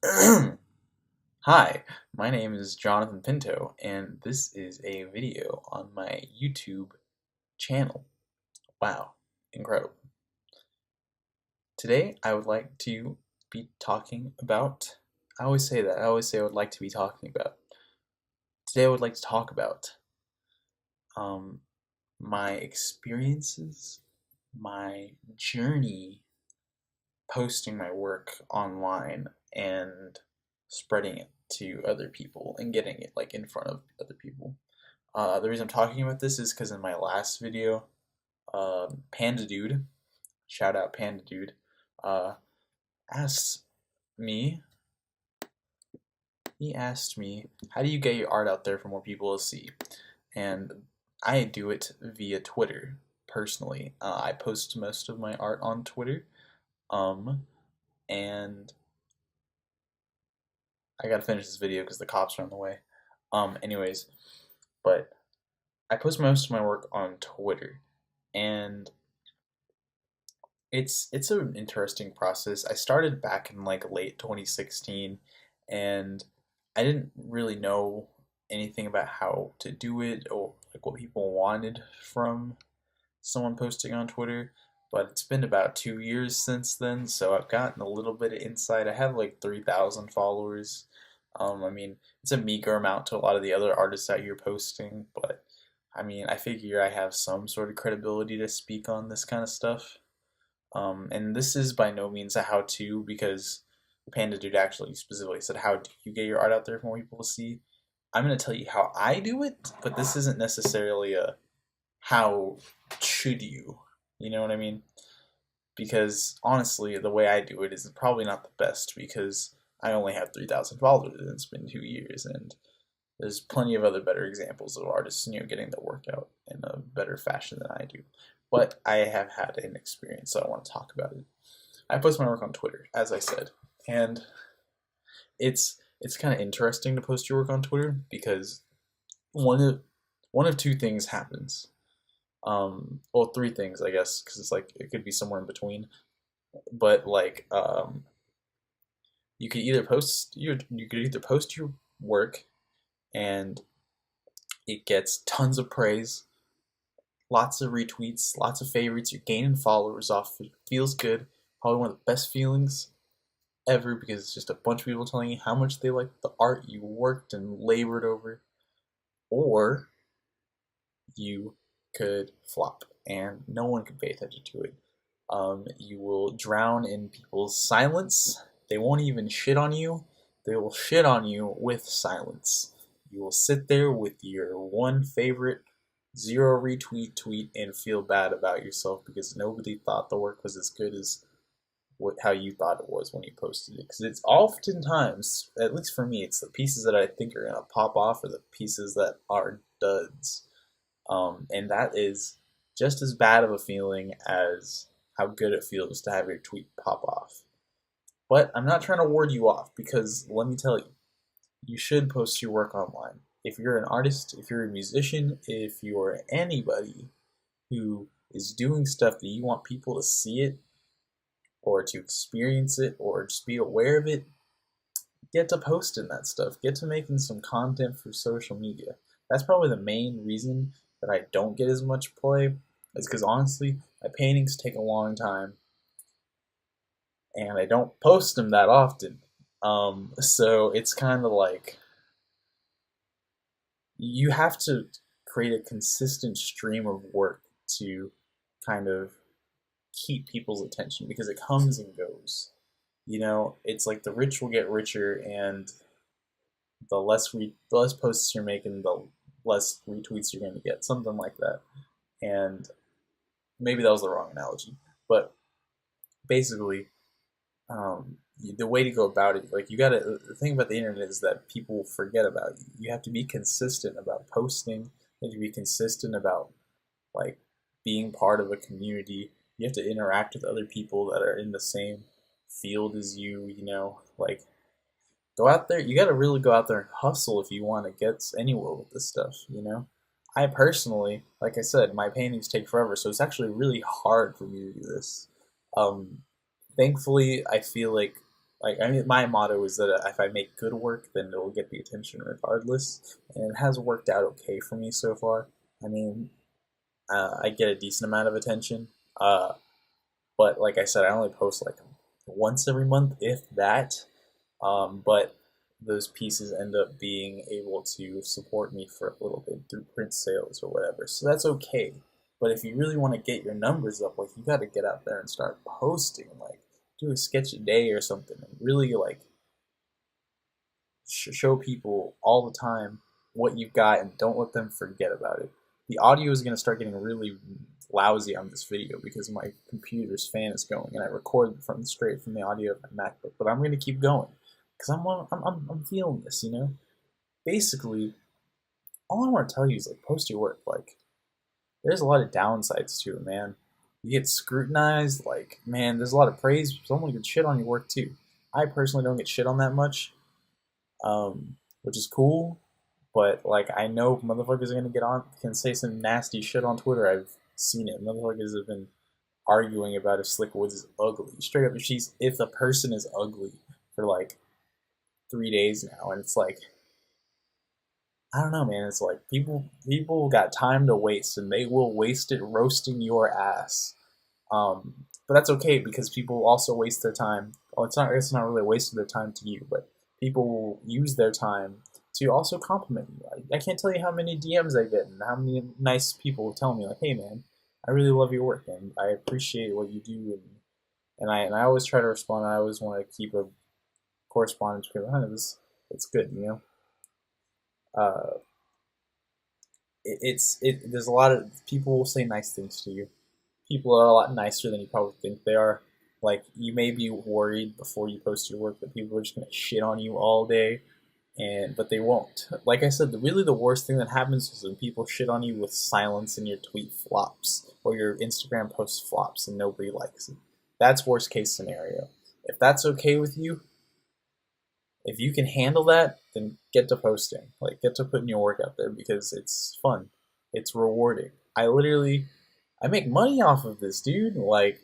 Hi, my name is Jonathan Pinto, and this is a video on my YouTube channel. Wow, incredible. Today, I would like to be talking about, I always say that, I always say I would like to be talking about. Today, I would like to talk about um, my experiences, my journey posting my work online and spreading it to other people and getting it like in front of other people. The reason I'm talking about this is because in my last video, Panda Dude, shout out Panda Dude, uh, asked me, he asked me, how do you get your art out there for more people to see? And I do it via Twitter, personally. I post most of my art on Twitter, um, and I gotta finish this video because the cops are on the way. Anyways, but I post most of my work on Twitter, and it's an interesting process. I started back in like late 2016, and I didn't really know anything about how to do it or like what people wanted from someone posting on Twitter. But it's been about 2 years since then, so I've gotten a little bit of insight. I have like 3,000 followers. I mean, it's a meager amount to a lot of the other artists that you're posting, but I mean, I figure I have some sort of credibility to speak on this kind of stuff. And this is by no means a how-to because Panda Dude actually specifically said, "How do you get your art out there for more people to see?" I'm gonna tell you how I do it, but this isn't necessarily a how should you. You know what I mean? Because honestly, the way I do it is probably not the best because I only have 3,000 followers and it's been 2 years, and there's plenty of other better examples of artists, getting their work out in a better fashion than I do. But I have had an experience, so I want to talk about it. I post my work on Twitter, as I said, and it's kind of interesting to post your work on Twitter because one of one of two things happens. Well, three things, I guess, because it's like it could be somewhere in between. But like, you could either post your work and it gets tons of praise, lots of retweets, lots of favorites. You're gaining followers off it. Feels good. Probably one of the best feelings ever because it's just a bunch of people telling you how much they like the art you worked and labored over. Or you could flop and no one can pay attention to it. You will drown in people's silence. They won't even shit on you. They will shit on you with silence. You will sit there with your one favorite zero retweet tweet and feel bad about yourself because nobody thought the work was as good as how you thought it was when you posted it. Because it's oftentimes, at least for me, it's the pieces that I think are gonna pop off or the pieces that are duds, and that is just as bad of a feeling as how good it feels to have your tweet pop off. But I'm not trying to ward you off because let me tell you, you should post your work online. If you're an artist, if you're a musician, if you're anybody who is doing stuff that you want people to see it or to experience it or just be aware of it, get to posting that stuff. Get to making some content for social media. That's probably the main reason that I don't get as much play, is because honestly, my paintings take a long time and I don't post them that often. So it's kind of like you have to create a consistent stream of work to kind of keep people's attention because it comes and goes. It's like the rich will get richer, and the less posts you're making, the less retweets you're going to get, something like that. And maybe that was the wrong analogy, but basically, the way to go about it, like the thing about the internet is that people forget about you. You have to be consistent about posting. You have to be consistent about like being part of a community. You have to interact with other people that are in the same field as you. Like go out there. You got to really go out there and hustle if you want to get anywhere with this stuff. I personally, like I said, my paintings take forever, so it's actually really hard for me to do this. Um, Thankfully, I feel like Like, I mean, my motto is that if I make good work, then it'll get the attention regardless, and it has worked out okay for me so far. I mean, I get a decent amount of attention, uh, but like I said, I only post like once every month, if that. But those pieces end up being able to support me for a little bit through print sales or whatever. So that's okay. But if you really want to get your numbers up, like you got to get out there and start posting, like do a sketch a day or something, and really like show people all the time what you've got, and don't let them forget about it. The audio is going to start getting really lousy on this video because my computer's fan is going, and I record from straight from the audio of my MacBook. But I'm going to keep going because I'm feeling this, you know. Basically, all I want to tell you is like post your work. Like, there's a lot of downsides to it, man. You get scrutinized. Like, man, there's a lot of praise. Someone gets shit on your work too. I personally don't get shit on that much, which is cool. But like, I know motherfuckers are gonna get on, can say some nasty shit on Twitter. I've seen it. Motherfuckers have been arguing about if Slick Woods is ugly. Straight up, if a person is ugly for like 3 days now, and it's like, I don't know, man. It's like people got time to waste, and they will waste it roasting your ass. But that's okay because people also waste their time. Well, it's not really a waste of their time to you, but people will use their time to also compliment you. I can't tell you how many DMs I get and how many nice people tell me like, "Hey, man, I really love your work and I appreciate what you do." And I always try to respond. I always want to keep a correspondence because it's good, you know. Uh, There's a lot of people will say nice things to you. People are a lot nicer than you probably think they are. Like, you may be worried before you post your work that people are just gonna shit on you all day, but they won't. Like I said, really the worst thing that happens is when people shit on you with silence and your tweet flops or your Instagram post flops and nobody likes it. That's worst case scenario. If that's okay with you, if you can handle that, then get to posting. Like, get to putting your work out there because it's fun. It's rewarding. I make money off of this, dude. Like,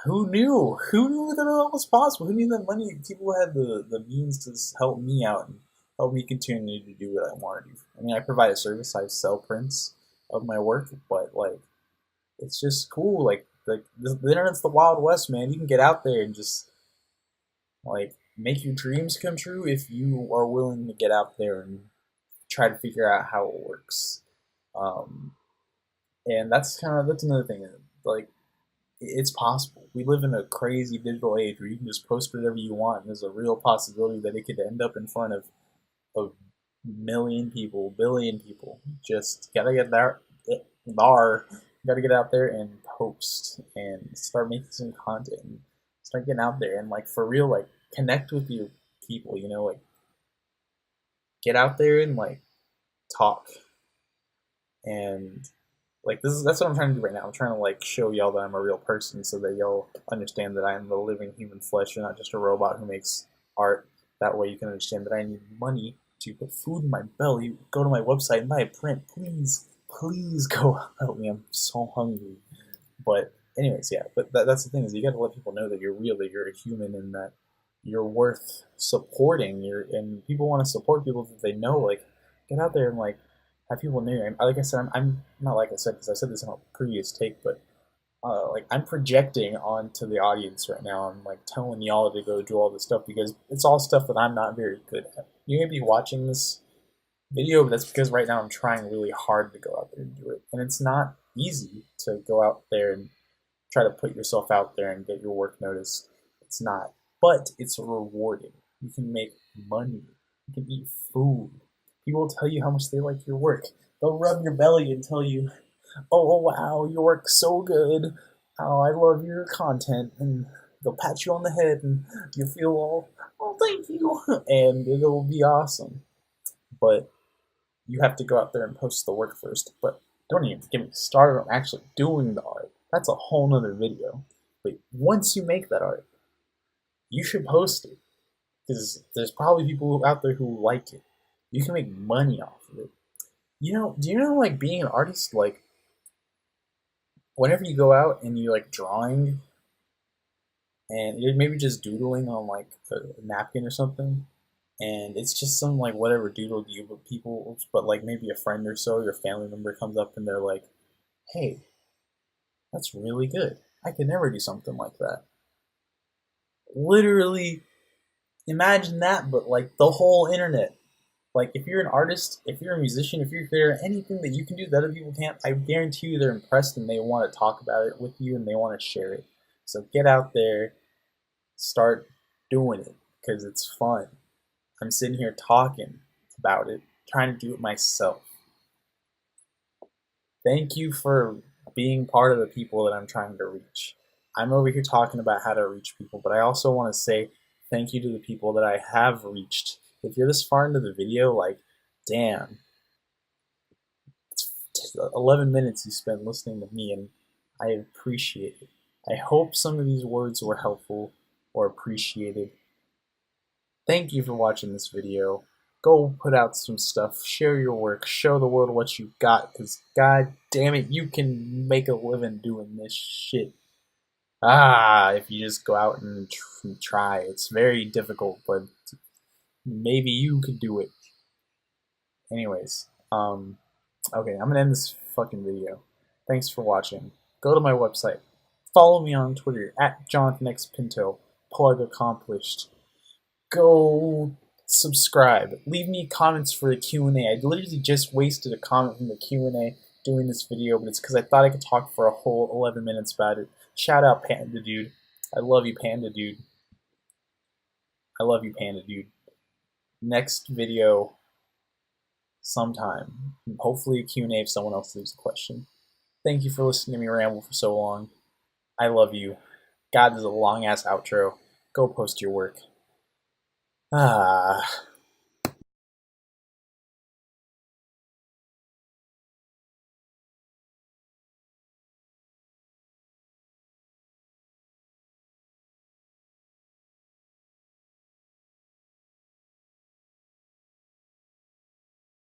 who knew? Who knew that it was possible? Who knew that money people had the means to help me out and help me continue to do what I want to do? I mean, I provide a service. I sell prints of my work, but like, it's just cool. Like the internet's the Wild West, man. You can get out there and just like make your dreams come true if you are willing to get out there and try to figure out how it works. Um, and that's another thing. Like, it's possible. We live in a crazy digital age where you can just post whatever you want, and there's a real possibility that it could end up in front of a million people, billion people. Just gotta get there, gotta get out there and post and start making some content. And start getting out there and like for real, like connect with your people. You know, like get out there and like talk and like that's what I'm trying to do right now. I'm trying to like show y'all that I'm a real person so that y'all understand that I am the living human flesh and not just a robot who makes art. That way you can understand that I need money to put food in my belly. Go to my website and buy a print. Please go help me. I'm so hungry. But anyways, yeah. But that's the thing is you got to let people know that you're real, that you're a human, and that you're worth supporting. And people want to support people that they know. Like, get out there and like have people know. Like I said, I'm not like I said because I said this in a previous take, but like I'm projecting onto the audience right now. I'm like telling y'all to go do all this stuff because it's all stuff that I'm not very good at. You may be watching this video, but that's because right now I'm trying really hard to go out there and do it, and it's not easy to go out there and try to put yourself out there and get your work noticed. It's not, but it's rewarding. You can make money. You can eat food. People will tell you how much they like your work. They'll rub your belly and tell you, "Oh wow, your work's so good. Oh, I love your content." And they'll pat you on the head, and you feel all, "Oh, thank you," and it'll be awesome. But you have to go out there and post the work first. But don't even get me started on actually doing the art. That's a whole nother video. But once you make that art, you should post it because there's probably people out there who like it. You can make money off of it. You know, do you know like being an artist, like whenever you go out and you like drawing and you're maybe just doodling on like a napkin or something, and it's just some like whatever doodle you but people, but like maybe a friend or so, your family member comes up and they're like, "Hey, that's really good. I could never do something like that." Literally, imagine that, but like the whole internet. Like if you're an artist, if you're a musician, if you're a creator, anything that you can do that other people can't, I guarantee you they're impressed and they want to talk about it with you and they want to share it. So get out there, start doing it because it's fun. I'm sitting here talking about it, trying to do it myself. Thank you for being part of the people that I'm trying to reach. I'm over here talking about how to reach people, but I also want to say thank you to the people that I have reached. If you're this far into the video, like, damn, it's 11 minutes you spent listening to me, and I appreciate it. I hope some of these words were helpful or appreciated. Thank you for watching this video. Go put out some stuff, share your work, show the world what you got, because god damn it, you can make a living doing this shit. If you just go out and try. It's very difficult, but maybe you could do it. Anyways, okay, I'm gonna end this fucking video. Thanks for watching. Go to my website. Follow me on Twitter at JonathanXPinto. Plug accomplished. Go subscribe. Leave me comments for the Q&A. I literally just wasted a comment from the Q&A doing this video, but it's because I thought I could talk for a whole 11 minutes about it. Shout out Panda Dude. I love you, Panda Dude. I love you, Panda Dude. Next video sometime. Hopefully a Q&A if someone else leaves a question. Thank you for listening to me ramble for so long. I love you. God, this is a long-ass outro. Go post your work.